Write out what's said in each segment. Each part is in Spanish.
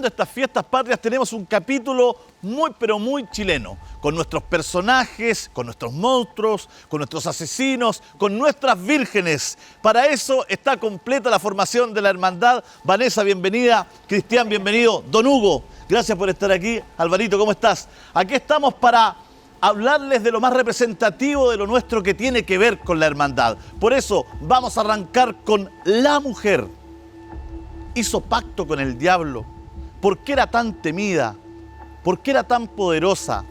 Estas fiestas patrias tenemos un capítulo muy pero muy chileno, con nuestros personajes, con nuestros monstruos, con nuestros asesinos, con nuestras vírgenes. Para eso está completa la formación de la hermandad. Vanessa, bienvenida. Cristian, bienvenido. Don Hugo, gracias por estar aquí. Alvarito, ¿cómo estás? Aquí estamos para hablarles de lo más representativo de lo nuestro que tiene que ver con la hermandad. Por eso vamos a arrancar con la mujer. Hizo pacto con el diablo. ¿Por qué era tan temida? ¿Por qué era tan poderosa?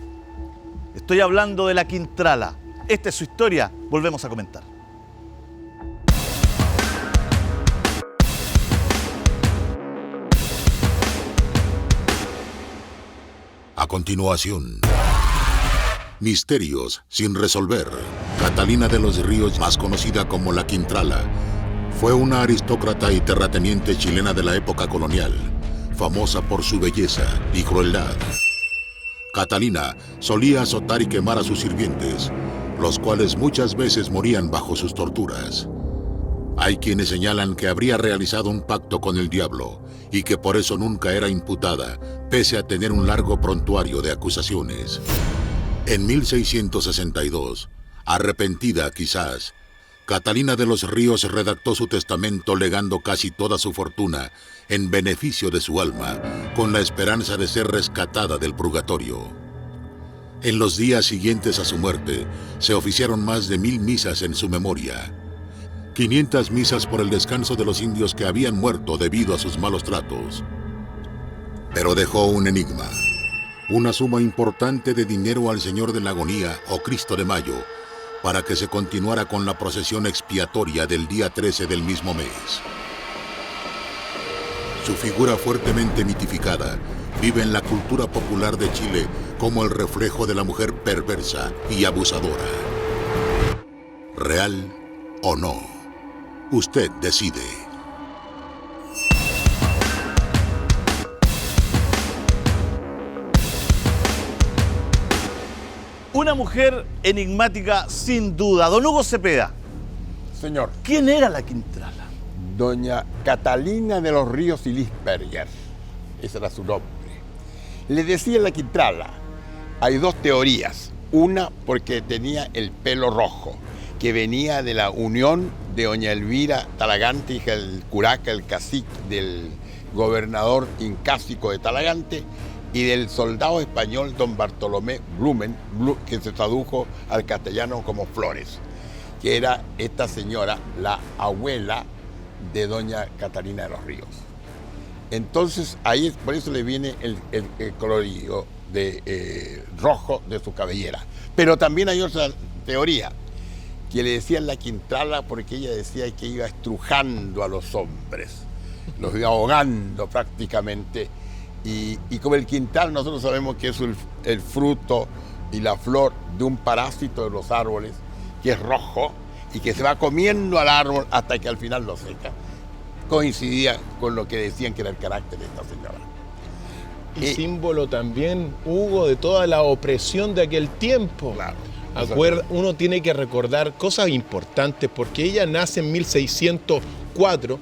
Estoy hablando de la Quintrala. Esta es su historia. Volvemos a comentar. A continuación, misterios sin resolver. Catalina de los Ríos, más conocida como la Quintrala, fue una aristócrata y terrateniente chilena de la época colonial, famosa por su belleza y crueldad. Catalina solía azotar y quemar a sus sirvientes, los cuales muchas veces morían bajo sus torturas. Hay quienes señalan que habría realizado un pacto con el diablo y que por eso nunca era imputada, pese a tener un largo prontuario de acusaciones. En 1662, arrepentida quizás, Catalina de los Ríos redactó su testamento legando casi toda su fortuna en beneficio de su alma, con la esperanza de ser rescatada del purgatorio. En los días siguientes a su muerte, se oficiaron más de 1000 misas en su memoria. 500 misas por el descanso de los indios que habían muerto debido a sus malos tratos. Pero dejó un enigma: una suma importante de dinero al Señor de la Agonía o Cristo de Mayo, para que se continuara con la procesión expiatoria del día 13 del mismo mes. Su figura fuertemente mitificada vive en la cultura popular de Chile como el reflejo de la mujer perversa y abusadora. ¿Real o no? Usted decide. Una mujer enigmática sin duda. Don Hugo Cepeda. Señor. ¿Quién era la Quintrala? Doña Catalina de los Ríos y Lisperger. Ese era su nombre. Le decía la Quintrala. Hay dos teorías. Una, porque tenía el pelo rojo, que venía de la unión de doña Elvira Talagante, hija del curaca, el cacique del gobernador incásico de Talagante, y del soldado español don Bartolomé Blumen, que se tradujo al castellano como Flores, que era esta señora, la abuela de doña Catalina de los Ríos. Entonces, ahí por eso le viene el colorido de rojo de su cabellera. Pero también hay otra teoría, que le decían la Quintrala porque ella decía que iba estrujando a los hombres, los iba ahogando prácticamente. Y como el quintal, nosotros sabemos que es el fruto y la flor de un parásito de los árboles, que es rojo y que se va comiendo al árbol hasta que al final lo seca. Coincidía con lo que decían que era el carácter de esta señora. Y símbolo también, Hugo, de toda la opresión de aquel tiempo. Claro. Uno tiene que recordar cosas importantes, porque ella nace en 1604,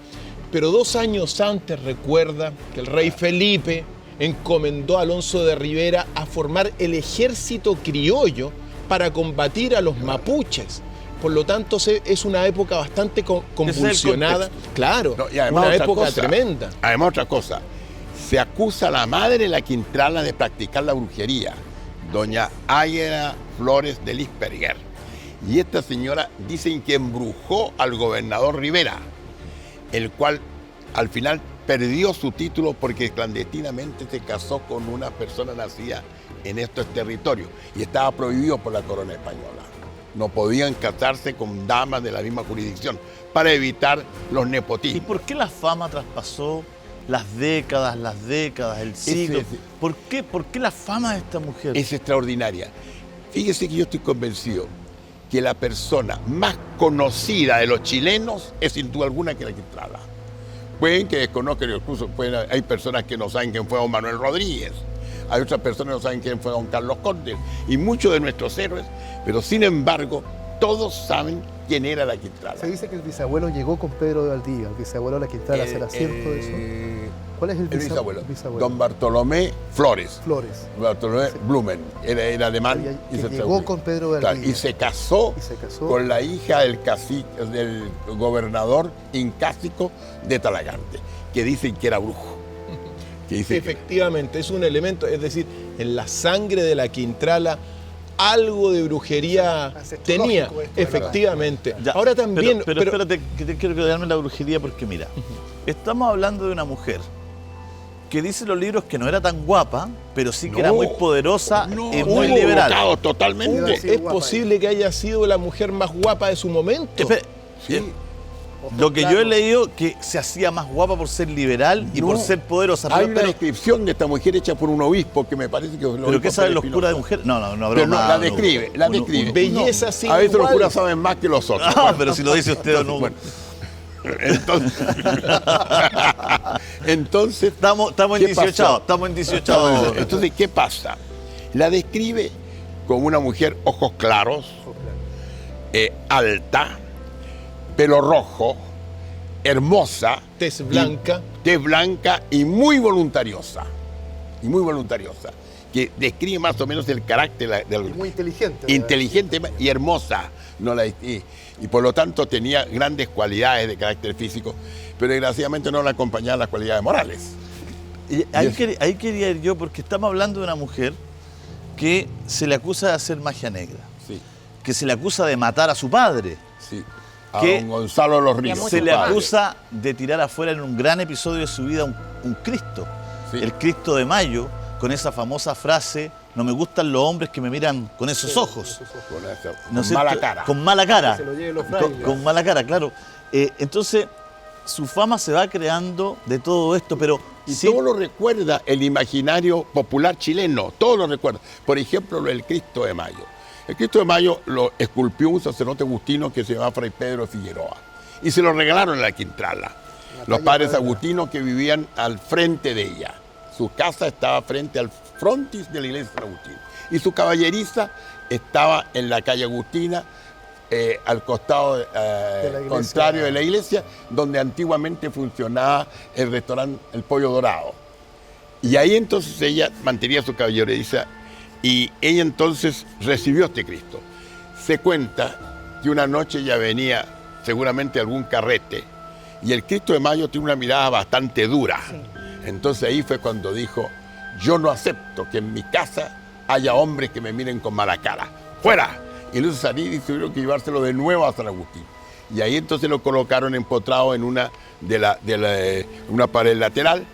pero 2 años antes recuerda que el rey Felipe encomendó a Alonso de Rivera a formar el ejército criollo para combatir a los mapuches. Por lo tanto, es una época bastante convulsionada. Claro, no, y además una época cosa, tremenda. Además, otra cosa, se acusa a la madre de la Quintrala de practicar la brujería, doña Águeda Flores de Lisperger. Y esta señora dicen que embrujó al gobernador Rivera, el cual al final perdió su título porque clandestinamente se casó con una persona nacida en estos territorios y estaba prohibido por la corona española. No podían casarse con damas de la misma jurisdicción para evitar los nepotismos. ¿Y por qué la fama traspasó las décadas, el siglo? ¿Por qué la fama de esta mujer? Es extraordinaria. Fíjese que yo estoy convencido que la persona más conocida de los chilenos es sin duda alguna que la Quintrala. Pueden que desconozcan, incluso hay personas que no saben quién fue don Manuel Rodríguez, hay otras personas que no saben quién fue don Carlos Conde, y muchos de nuestros héroes, pero sin embargo, todos saben quién era la Quintrala. Se dice que el bisabuelo llegó con Pedro de Valdivia, el bisabuelo de la Quintrala, ¿será cierto eso? ¿Cuál es el bisabuelo? bisabuelo? Don Bartolomé Flores. Flores. Bartolomé Blumen, era alemán Que y se llegó tradujo. con Pedro de Claro, Valdivia. y se casó con la hija del cacique, del gobernador incásico de Talagante, que dicen que era brujo. Que dicen que- Efectivamente, es un elemento, es decir, en la sangre de la Quintrala algo de brujería Ancestológico tenía, esto, ¿verdad? efectivamente. Ya, Ahora también... Pero espérate, que te quiero quedarme en la brujería porque mira, estamos hablando de una mujer que dice en los libros que no era tan guapa, pero sí que era muy poderosa y muy hubo liberal. bocados totalmente. Sí, es guapa posible que haya sido la mujer más guapa de su momento. Espera, Sí. lo que yo he leído que se hacía más guapa por ser liberal y No. por ser poderosa. Hay Pero, una descripción de esta mujer hecha por un obispo que me parece que... ¿pero qué saben los curas de mujer? No, Pero broma. no, la describe, la describe. Belleza sin A veces los igual. curas saben más que los otros. Ah, pero si lo dice usted o no. Bueno, entonces, entonces Estamos en ¿qué 18, pasó? estamos en 18. Entonces, ¿qué pasa? La describe como una mujer ojos claros, alta, pelo rojo, hermosa, Tez blanca. tez blanca y muy voluntariosa. Y muy voluntariosa. Que describe más o menos el carácter del, Muy inteligente. ¿verdad? inteligente y hermosa. Y por lo tanto tenía grandes cualidades de carácter físico, pero desgraciadamente no la acompañaban las cualidades morales. Y ahí quería ir yo porque estamos hablando de una mujer que se le acusa de hacer magia negra, Sí, que se le acusa de matar a su padre, sí. A ¿Qué? don Gonzalo de los Ríos. se su le padre. acusa de tirar afuera en un gran episodio de su vida un Cristo, Sí. el Cristo de Mayo, con esa famosa frase, no me gustan los hombres que me miran con esos ojos. Con esa- ¿No es con mala cierto? cara. Con mala cara. Que se lo lleven los frailes. Con mala cara, claro. Entonces, su fama se va creando de todo esto, pero Y sí, todo lo recuerda el imaginario popular chileno, todo lo recuerda. Por ejemplo, el Cristo de Mayo. El Cristo de Mayo lo esculpió un sacerdote agustino que se llama Fray Pedro Figueroa. Y se lo regalaron a la Quintrala. Los padres agustinos que vivían al frente de ella. Su casa estaba frente al frontis de la iglesia de San Agustín. Y su caballeriza estaba en la calle Agustina, al costado la iglesia. contrario de la iglesia, donde antiguamente funcionaba el restaurante El Pollo Dorado. Y ahí entonces ella mantenía su caballeriza y ella entonces recibió este Cristo. Se cuenta que una noche ella venía seguramente a algún carrete y el Cristo de Mayo tiene una mirada bastante dura. Entonces ahí fue cuando dijo, yo no acepto que en mi casa haya hombres que me miren con mala cara. ¡Fuera! Y entonces salí y tuvieron que llevárselo de nuevo a San Agustín. Y ahí entonces lo colocaron empotrado en una una pared lateral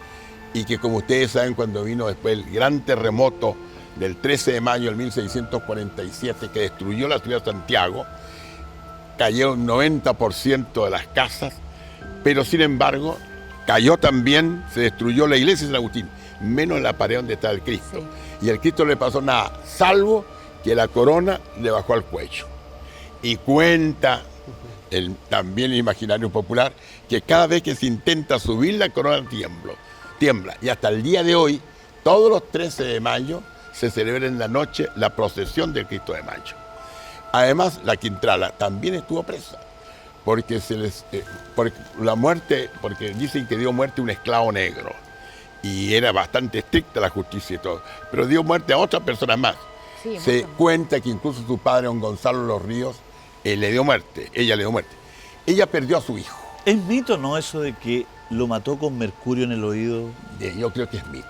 y que como ustedes saben cuando vino después el gran terremoto del 13 de mayo del 1647 que destruyó la ciudad de Santiago, cayó un 90% de las casas, pero sin embargo cayó también, se destruyó la iglesia de San Agustín, menos la pared donde está el Cristo. Y al Cristo no le pasó nada, salvo que la corona le bajó al cuello. Y cuenta también el imaginario popular que cada vez que se intenta subir la corona tiembla. Y hasta el día de hoy, todos los 13 de mayo, se celebra en la noche la procesión del Cristo de Mayo. Además, la Quintrala también estuvo presa, porque porque dicen que dio muerte a un esclavo negro. Y era bastante estricta la justicia y todo, pero dio muerte a otras personas más. Sí, Se mucho. cuenta que incluso su padre, don Gonzalo de los Ríos, le dio muerte, ella le dio muerte. Ella perdió a su hijo. ¿es mito no eso de que lo mató con mercurio en el oído? Yo creo que es mito.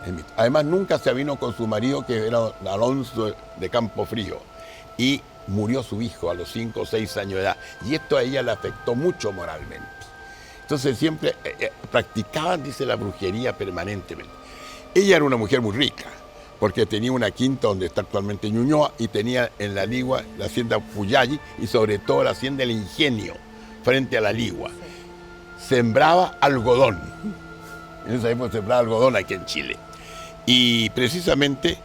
Es mito. Además, nunca se avino con su marido, que era don Alonso de Campofrío, y murió su hijo a los 5 o 6 años de edad. Y esto a ella le afectó mucho moralmente. Entonces siempre practicaban, dice, la brujería permanentemente. Ella era una mujer muy rica, porque tenía una quinta donde está actualmente Ñuñoa y tenía en la Ligua la hacienda Puyalli y sobre todo la hacienda El Ingenio, frente a la Ligua. Sembraba algodón. En esa época sembraba algodón aquí en Chile. Y precisamente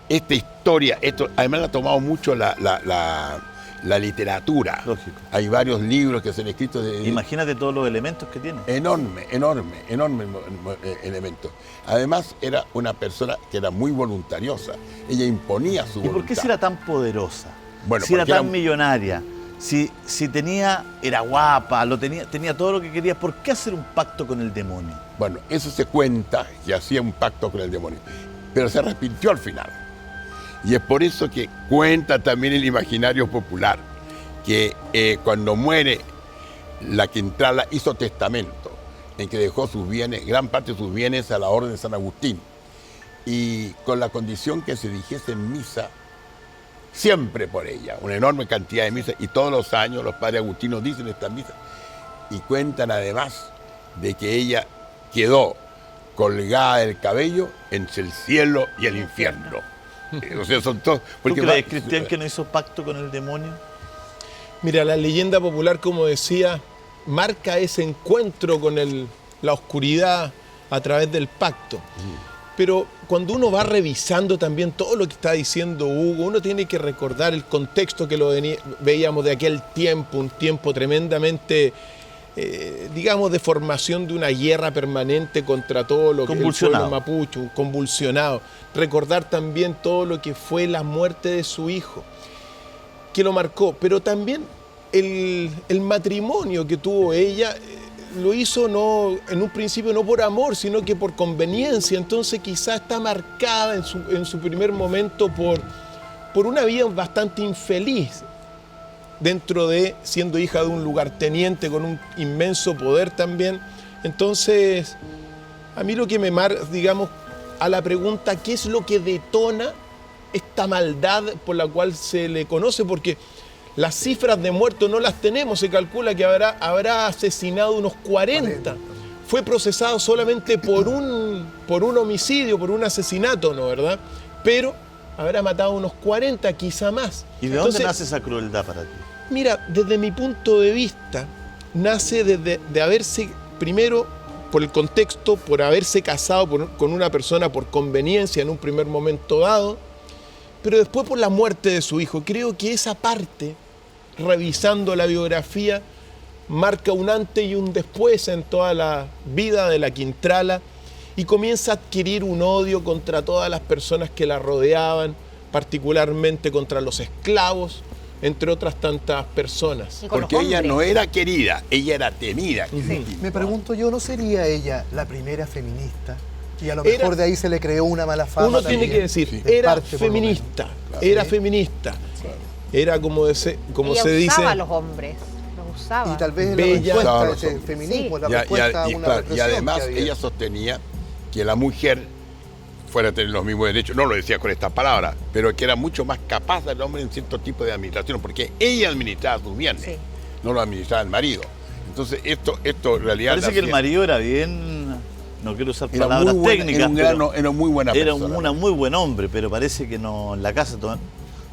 esta historia, esto además la ha tomado mucho la literatura. Lógico. Hay varios libros que se han escrito de... Imagínate todos los elementos que tiene. Enorme elemento. Además, era una persona que era muy voluntariosa. Ella imponía su ¿Y voluntad. por qué si era tan poderosa? Bueno, si era porque tan era- millonaria, si era guapa, tenía todo lo que quería, ¿por qué hacer un pacto con el demonio? Bueno, eso se cuenta que hacía un pacto con el demonio, pero se arrepintió al final. Y es por eso que cuenta también el imaginario popular, que cuando muere la Quintrala hizo testamento, en que dejó sus bienes, gran parte de sus bienes a la Orden de San Agustín, y con la condición que se dijese en misa siempre por ella, una enorme cantidad de misas, y todos los años los padres agustinos dicen estas misas, y cuentan además de que ella quedó colgada del cabello entre el cielo y el infierno. O sea, son todos... ¿Tú crees, Cristian, que no hizo pacto con el demonio? Mira, la leyenda popular, como decía, marca ese encuentro con la oscuridad a través del pacto. Pero cuando uno va revisando también todo lo que está diciendo Hugo, uno tiene que recordar el contexto que veíamos de aquel tiempo, un tiempo tremendamente, digamos, de formación de una guerra permanente contra todo lo que el pueblo mapuche, convulsionado. Recordar también todo lo que fue la muerte de su hijo, que lo marcó, pero también el matrimonio que tuvo ella lo hizo en un principio no por amor, sino que por conveniencia. Entonces quizá está marcada en su primer momento por una vida bastante infeliz, dentro de siendo hija de un lugarteniente con un inmenso poder también. Entonces, a mí lo que me marca, digamos, a la pregunta, ¿qué es lo que detona esta maldad por la cual se le conoce? Porque las cifras de muertos no las tenemos, se calcula que habrá asesinado unos 40. Fue procesado solamente por un homicidio, por un asesinato, ¿no, verdad? Pero habrá matado unos 40, quizá más. ¿Y de dónde nace esa crueldad para ti? Mira, desde mi punto de vista, nace de haberse, primero, por el contexto, por haberse casado con una persona por conveniencia en un primer momento dado, pero después por la muerte de su hijo. Creo que esa parte, revisando la biografía, marca un antes y un después en toda la vida de la Quintrala y comienza a adquirir un odio contra todas las personas que la rodeaban, particularmente contra los esclavos, entre otras tantas personas. Porque ella no era querida, ella era temida. Sí. Me pregunto yo, ¿no sería ella la primera feminista? Y a lo mejor de ahí se le creó una mala fama. Uno tiene que decir, era feminista, era feminista. Era como se dice... usaba a los hombres, los usaba. Y tal vez bella, la respuesta a ese feminismo, la respuesta a una represión. Y además ella sostenía que la mujer fuera a tener los mismos derechos, no lo decía con esta palabra, pero que era mucho más capaz del hombre en cierto tipo de administración, porque ella administraba sus bienes, no lo administraba el marido. Entonces esto en realidad... Parece que el marido era bien... No quiero usar palabras técnicas, era muy buena persona. Era un muy buen hombre, pero parece que no, en la casa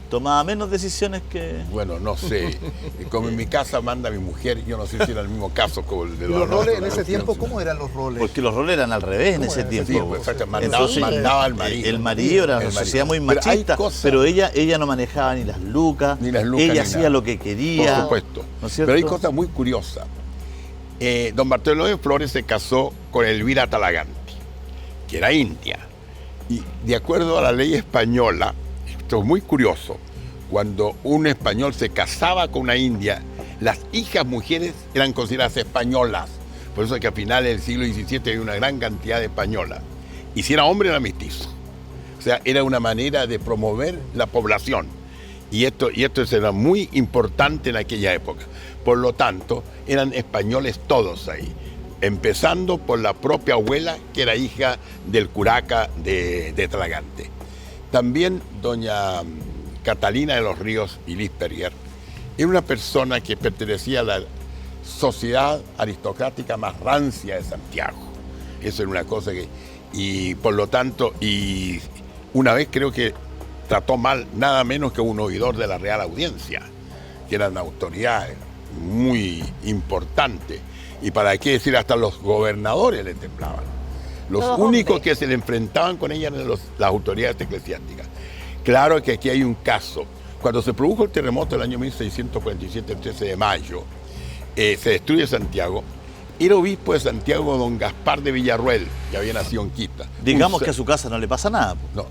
tomaba menos decisiones que... Bueno, no sé. Como en mi casa manda mi mujer, yo no sé si era el mismo caso como el de los roles en ese tiempo. ¿Cómo eran los roles? Porque los roles eran al revés en ese tiempo. Sí, pues, mandaba al marido. El marido era una sociedad muy machista, pero ella no manejaba ni las lucas, ella hacía lo que quería. Por supuesto. ¿No es cierto? Pero hay cosas muy curiosas. Don Bartolomé Flores se casó con Elvira Talaganti, que era india. Y de acuerdo a la ley española, esto es muy curioso, cuando un español se casaba con una india, las hijas mujeres eran consideradas españolas. Por eso es que a finales del siglo XVII había una gran cantidad de españolas. Y si era hombre, era mestizo. O sea, era una manera de promover la población. Y esto era muy importante en aquella época. Por lo tanto, eran españoles todos ahí. Empezando por la propia abuela, que era hija del curaca de Talagante. También doña Catalina de los Ríos y Lisperger era una persona que pertenecía a la sociedad aristocrática más rancia de Santiago. Eso era una cosa que... Y por lo tanto, y una vez creo que trató mal nada menos que un oidor de la Real Audiencia, que era una autoridad muy importante. Y para qué decir, hasta los gobernadores le temblaban. Los únicos que se le enfrentaban con ella eran las autoridades eclesiásticas. Claro que aquí hay un caso. Cuando se produjo el terremoto del año 1647, el 13 de mayo, se destruye Santiago. Era obispo de Santiago don Gaspar de Villarruel, que había nacido en Quita. Digamos que a su casa no le pasa nada. No.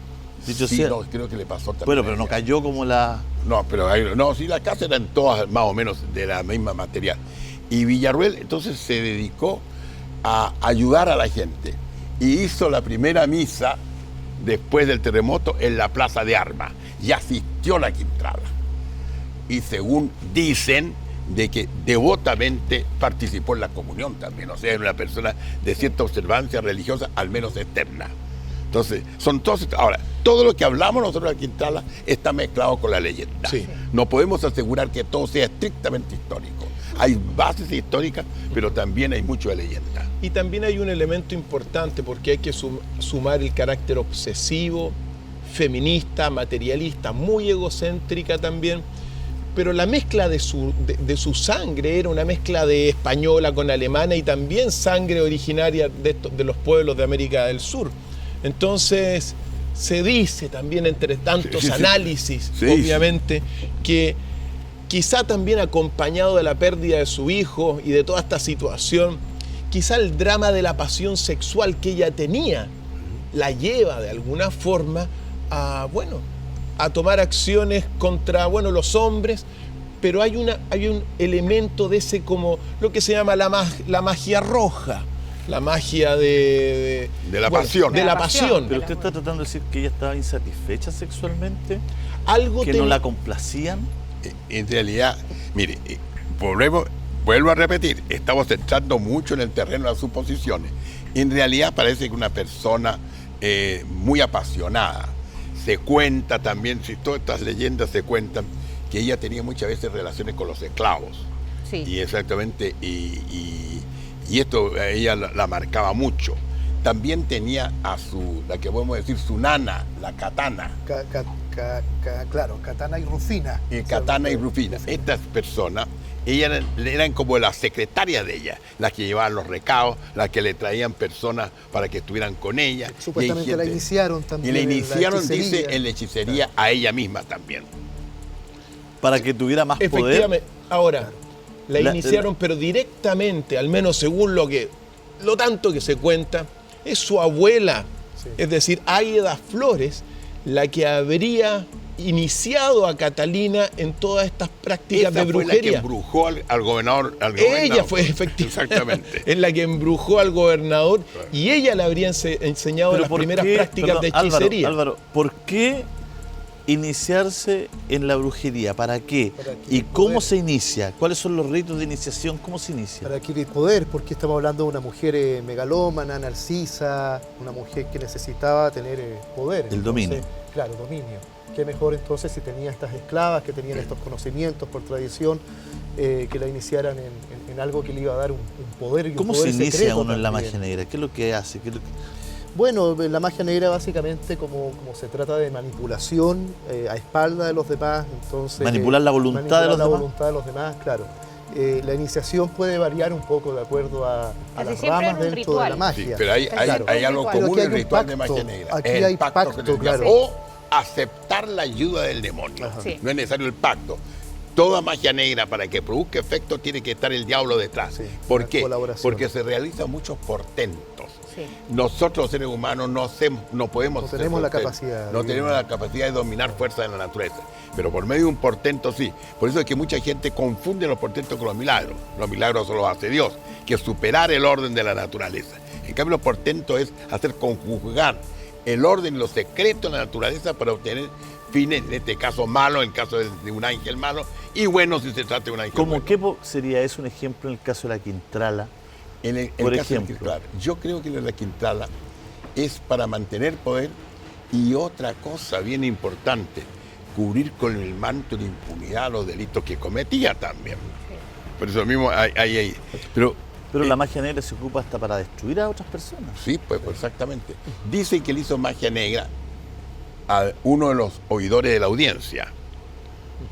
Dicho Sí, sea. no, creo que le pasó también. Bueno, a pero no ella. cayó como la... No, pero sí, las casas eran todas más o menos de la misma material. Y Villarroel entonces se dedicó a ayudar a la gente y hizo la primera misa después del terremoto en la Plaza de Armas y asistió la Quintrala. Y según dicen, de que devotamente participó en la comunión también, o sea, era una persona de cierta observancia religiosa, al menos externa. Entonces, son todos. Ahora, todo lo que hablamos nosotros de la Quintrala está mezclado con la leyenda. Sí. No podemos asegurar que todo sea estrictamente histórico. Hay bases históricas, pero también hay mucho de leyenda. Y también hay un elemento importante porque hay que sumar el carácter obsesivo, feminista, materialista, muy egocéntrica también. Pero la mezcla de su sangre era una mezcla de española con alemana y también sangre originaria de los pueblos de América del Sur. Entonces, se dice también entre tantos análisis, obviamente, que quizá también acompañado de la pérdida de su hijo y de toda esta situación, quizá el drama de la pasión sexual que ella tenía la lleva de alguna forma a tomar acciones contra los hombres, pero hay un elemento de ese como lo que se llama la magia roja. La magia de la pasión. De la pasión. Pero usted está tratando de decir que ella estaba insatisfecha sexualmente, Algo que no la complacían. En realidad, mire, vuelvo a repetir, estamos entrando mucho en el terreno de las suposiciones. En realidad parece que una persona muy apasionada. Se cuenta también, si todas estas leyendas se cuentan, que ella tenía muchas veces relaciones con los esclavos. Sí. Y exactamente, y esto a ella la marcaba mucho. También tenía la que podemos decir, su nana, la Katana. Claro, Katana y Rufina. Katana y Rufina. Estas personas, ellas eran como las secretarias de ella, las que llevaban los recados, las que le traían personas para que estuvieran con ella. Supuestamente la iniciaron también. Y la iniciaron, en la hechicería. dice, en la hechicería a ella misma también. Para que tuviera más poder. Efectivamente. Ahora, la iniciaron, pero directamente, al menos según lo tanto que se cuenta, es su abuela, es decir, Águeda Flores, la que habría iniciado a Catalina en todas estas prácticas de brujería. Fue la que embrujó al gobernador. Ella fue efectivamente Exactamente. es la que embrujó al gobernador y ella le habría enseñado las primeras prácticas de hechicería. Álvaro, ¿por qué iniciarse en la brujería? ¿Para qué? ¿Y cómo se inicia? ¿Cuáles son los ritos de iniciación? ¿Cómo se inicia? Para adquirir poder, porque estamos hablando de una mujer megalómana, narcisa, una mujer que necesitaba tener poder. El dominio. Claro, dominio. Qué mejor entonces si tenía estas esclavas que tenían estos conocimientos por tradición, que la iniciaran en algo que le iba a dar un poder y un ¿Cómo poder se inicia secreto uno en la también. magia negra? ¿Qué es lo que hace? Bueno, la magia negra básicamente como se trata de manipulación a espalda de los demás, entonces... Manipular la voluntad de los demás. Manipular la voluntad de los demás, claro. La iniciación puede variar un poco de acuerdo a Casi las siempre ramas en un dentro de la ritual. magia. Sí, pero hay Claro. algo Pero común aquí hay en el un ritual de pacto. magia negra. Aquí Es hay el pacto pacto, que les llaman. claro. O aceptar la ayuda del demonio. Ajá. Sí. No es necesario el pacto. Toda magia negra, para que produzca efecto, tiene que estar el diablo detrás. Sí, ¿Por una qué? colaboración. Porque se realizan muchos portentos. Sí. Nosotros los seres humanos no podemos No hacer tenemos la portentos. capacidad. No tenemos la capacidad de dominar fuerzas de la naturaleza. Pero por medio de un portento sí. Por eso es que mucha gente confunde los portentos con los milagros. Los milagros solo los hace Dios, que es superar el orden de la naturaleza. En cambio, los portentos es hacer conjugar el orden y los secretos de la naturaleza para obtener fines, en este caso malos, en el caso de un ángel malo, y bueno si se trata de un ángel ¿Cómo bueno. qué sería eso un ejemplo en el caso de la Quintrala? En el Por caso de ejemplo. Quintrala, yo creo que la Quintrala es para mantener poder y otra cosa bien importante, cubrir con el manto de impunidad los delitos que cometía también. Por eso mismo hay. Pero Pero la magia negra se ocupa hasta para destruir a otras personas. sí, pues exactamente. Dicen que le hizo magia negra a uno de los oidores de la audiencia,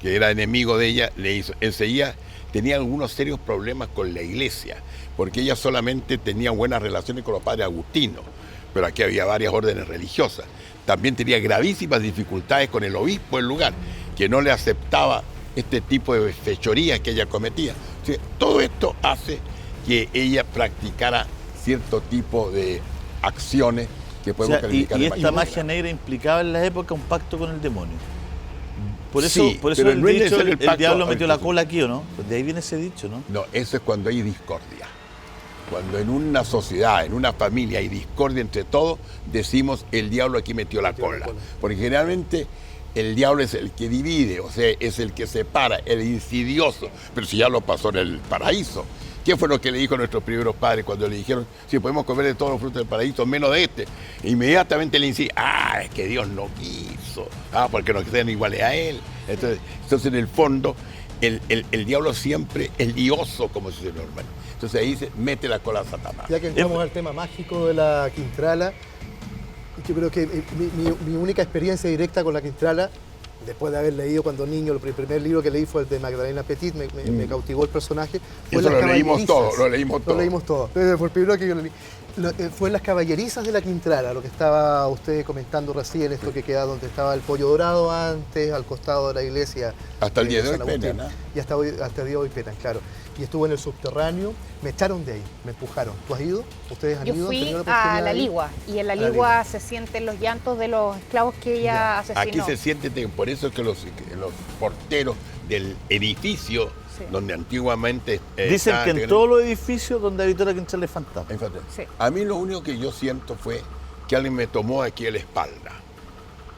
que era enemigo de ella, le hizo. Enseguida tenía algunos serios problemas con la iglesia, porque ella solamente tenía buenas relaciones con los padres agustinos, pero aquí había varias órdenes religiosas. También tenía gravísimas dificultades con el obispo del lugar, que no le aceptaba este tipo de fechorías que ella cometía. O sea, todo esto hace que ella practicara cierto tipo de acciones que O podemos sea, calificar y de esta magia magia negra implicaba en la época un pacto con el demonio. Por eso, Sí, por eso pero el no es dicho, necesario el el pacto diablo metió la antes. cola aquí, ¿o no? Pues de ahí viene ese dicho, ¿no? No, eso es cuando hay discordia. Cuando en una sociedad, en una familia hay discordia entre todos, decimos el diablo aquí metió la cola. Porque generalmente el diablo es el que divide, o sea, es el que separa, el insidioso. Pero si ya lo pasó en el paraíso. ¿Qué fue lo que le dijo a nuestros primeros padres cuando le dijeron, si podemos comer de todos los frutos del paraíso, menos de este? Inmediatamente le dice, es que Dios no quiso, porque no sean iguales a Él. Entonces en el fondo, el diablo siempre es lioso, como se dice normalmente. Entonces ahí se mete la cola a Satanás. Ya que entramos al tema mágico de la Quintrala, yo creo que mi única experiencia directa con la Quintrala, después de haber leído cuando niño, el primer libro que leí fue el de Magdalena Petit, me cautivó el personaje. Fue Eso Las lo leímos Caballerizas. todo, lo leímos todo. Lo leímos todo. Fue el primero que yo lo leí. Fue Las Caballerizas de la Quintrala, lo que estaba usted comentando recién, esto que queda donde estaba el Pollo Dorado antes, al costado de la iglesia. Hasta el día de hoy San Agustín. penan, ¿eh? Y hasta el día de hoy penan, claro. Y estuve en el subterráneo, me echaron de ahí, me empujaron. ¿Tú has ido? ¿Ustedes han Yo ido? ¿Han fui tenido la oportunidad a La de ir? Ligua y en La A La Ligua Ligua. se sienten los llantos de los esclavos que ella Aquí asesinó. se siente, por eso es que los porteros del edificio Sí. donde antiguamente... Dicen estaba que en integrado- todos los edificios donde habitó la Quintrala es fantasma. Fíjate, Sí. a mí lo único que yo siento fue que alguien me tomó aquí a la espalda.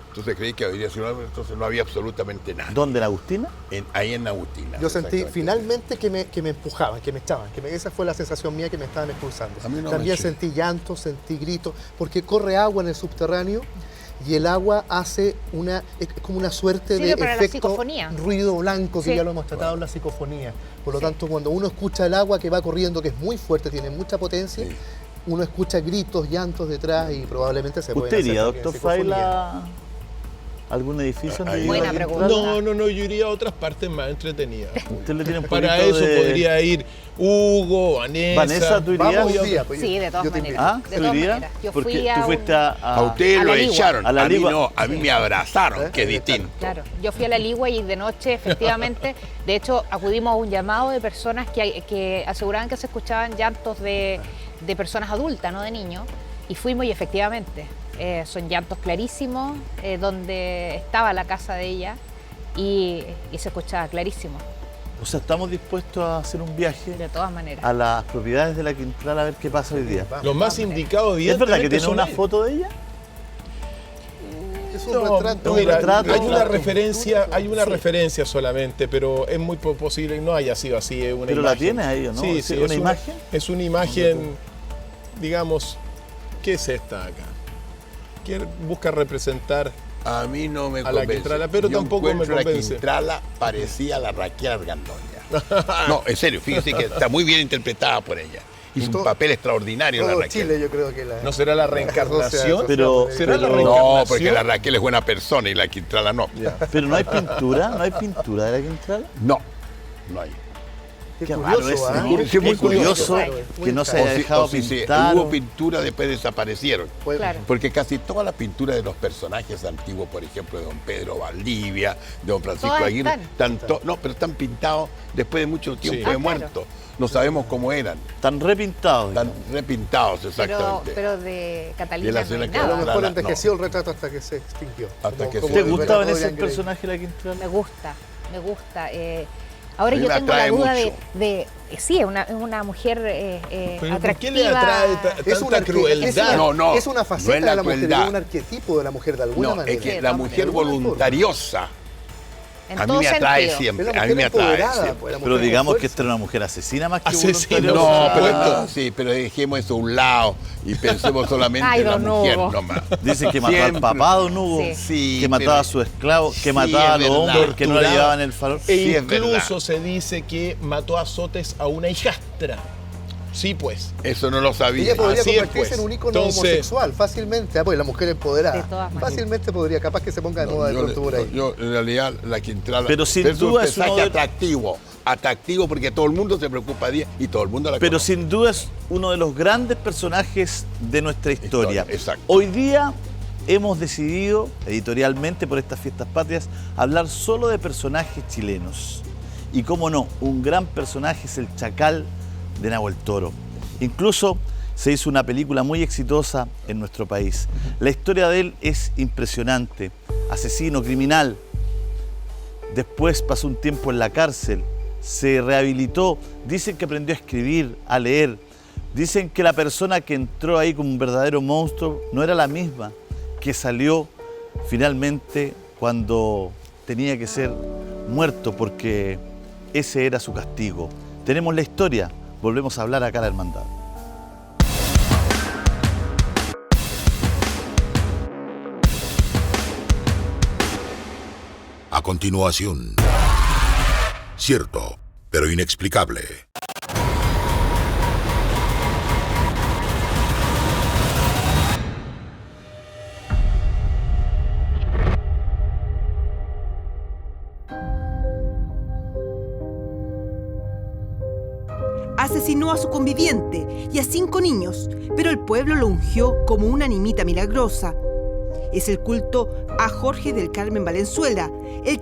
Entonces creí que habría sido algo, entonces no había absolutamente nada. ¿Dónde, en Agustina? Ahí en Agustina. Yo sentí exactamente. finalmente que me empujaban, que me echaban, esa fue la sensación mía, que me estaban expulsando. A mí no me También eché. sentí llantos, sentí gritos, porque corre agua en el subterráneo y el agua hace es como una suerte Sí, de para la efecto psicofonía. ruido blanco, que Sí. ya lo hemos tratado en la psicofonía. Por lo Sí. tanto, cuando uno escucha el agua que va corriendo, que es muy fuerte, tiene mucha potencia, Sí. uno escucha gritos, llantos detrás y probablemente se pueden ¿Usted hacer iría, también doctor psicofonía. Faila, a algún edificio donde Ahí. viva la Buena Quintrala? pregunta. No, yo iría a otras partes más entretenidas. Usted le tiene un Para poquito eso de- podría ir Hugo, Vanessa. Vanessa, ¿tú irías? Vamos un día, pues, Sí, de todas yo te invito. maneras. ¿Ah? De ¿Tú todas irías? maneras. Yo Porque fui tú fuiste a... A ustedes a lo la Ligua. echaron, A la a mí Ligua. no, a mí me abrazaron, que Ahí está. distinto. Claro, yo fui a La Ligua y de noche, efectivamente, de hecho, acudimos a un llamado de personas que aseguraban que se escuchaban llantos de personas adultas, no de niños, y fuimos y efectivamente, son llantos clarísimos, donde estaba la casa de ella y se escuchaba clarísimo, O sea, estamos dispuestos a hacer un viaje de todas maneras. a las propiedades de la Quintrala a ver qué pasa hoy día. Los más indicados, ¿Es verdad que evidentemente, tiene son una ellos. foto de ella? Es un No, retrato. mira, retrato. hay una referencia, Sí. referencia solamente, pero es muy posible que no haya sido así. Es una Pero la imagen. tienes ahí, ¿o no? Sí, ¿Es sí, una imagen? Es una imagen, digamos, ¿qué es esta acá? Que busca representar. A mí no me A la convence. Quintrala, pero Yo tampoco me encuentro convence. La Quintrala parecía la Raquel Argandoña. No, en serio, fíjese que está muy bien interpretada por ella. Hizo un Todo- papel extraordinario la Todo Raquel. Chile, yo creo que la... ¿No será la reencarnación? Pero- ¿Será la pero- reencarnación? No, porque la Raquel es buena persona y la Quintrala no. Pero no hay pintura, no hay pintura de la Quintrala. No, no hay. Qué curioso, raro eso, ¿ah? ¿no? Sí, muy Qué curioso curioso. que no se haya dejado pintar. hubo pintura, después desaparecieron. Claro. Porque casi toda la pintura de los personajes antiguos, por ejemplo, de don Pedro Valdivia, de don Francisco Todas Aguirre, están. no, pero están pintados después de mucho tiempo Sí. de Ah, claro. muertos. No sabemos cómo eran, Tan repintados. están repintados Pero, exactamente. pero de Catalina De la no hay señora A lo nada. Quintrala. mejor envejeció el retrato hasta que se extinguió. Hasta que se- ¿Te el gustaba en retrato de ese Dorian Gray. personaje la Quintrala? Me gusta, me gusta. Ahora A mí yo me tengo la atrae duda mucho. sí, es una mujer ¿Pero atractiva. por qué le atrae Es una, tanta crueldad? No, es una faceta no es la de la mujer, crueldad. es un arquetipo de la mujer de alguna No, manera. es que de la todas mujer maneras. voluntariosa en a mí todo me atrae sentido. siempre. Es la A mí me mujer atrae empoderada, siempre. pues, la Pero mujer digamos con que esta fuerza. era una mujer asesina más que Asesina. voluntariosa. No, pero supuesto. sí, pero dejemos eso a un lado y pensemos solamente Ay, en la don mujer Hugo. nomás. Dicen que mató al Siempre. papá, don Hugo, Sí. Sí, que mataba pero- a su esclavo, que Sí, mataba a es los verdad. hombres que no le Torturaba. llevaban el farol. E Sí, es incluso verdad. se dice que mató a azotes a una hijastra. Sí, pues. Eso no lo sabía. Ella podría Así es, convertirse pues. en un ícono Entonces- homosexual fácilmente, pues la mujer empoderada. De todas maneras. Fácilmente podría, capaz que se ponga de No, moda de yo, pronto por ahí. yo, en realidad la Quintrala Pero sin es un duda es uno personaje de- atractivo porque todo el mundo se preocupa de ella y todo el mundo la Pero conoce. sin duda es uno de los grandes personajes de nuestra historia. Exacto. Hoy día hemos decidido, editorialmente por estas fiestas patrias, hablar solo de personajes chilenos. Y cómo no, un gran personaje es el Chacal de Nahuel Toro. Incluso se hizo una película muy exitosa en nuestro país. La historia de él es impresionante. Asesino, criminal. Después pasó un tiempo en la cárcel, se rehabilitó. Dicen que aprendió a escribir, a leer. Dicen que la persona que entró ahí como un verdadero monstruo no era la misma que salió finalmente cuando tenía que ser muerto, porque ese era su castigo. Tenemos la historia, volvemos a hablar acá a la Hermandad. A continuación, cierto, pero inexplicable. Asesinó a su conviviente y a 5 niños, pero el pueblo lo ungió como una nimita milagrosa. Es el culto a Jorge del Carmen Valenzuela, el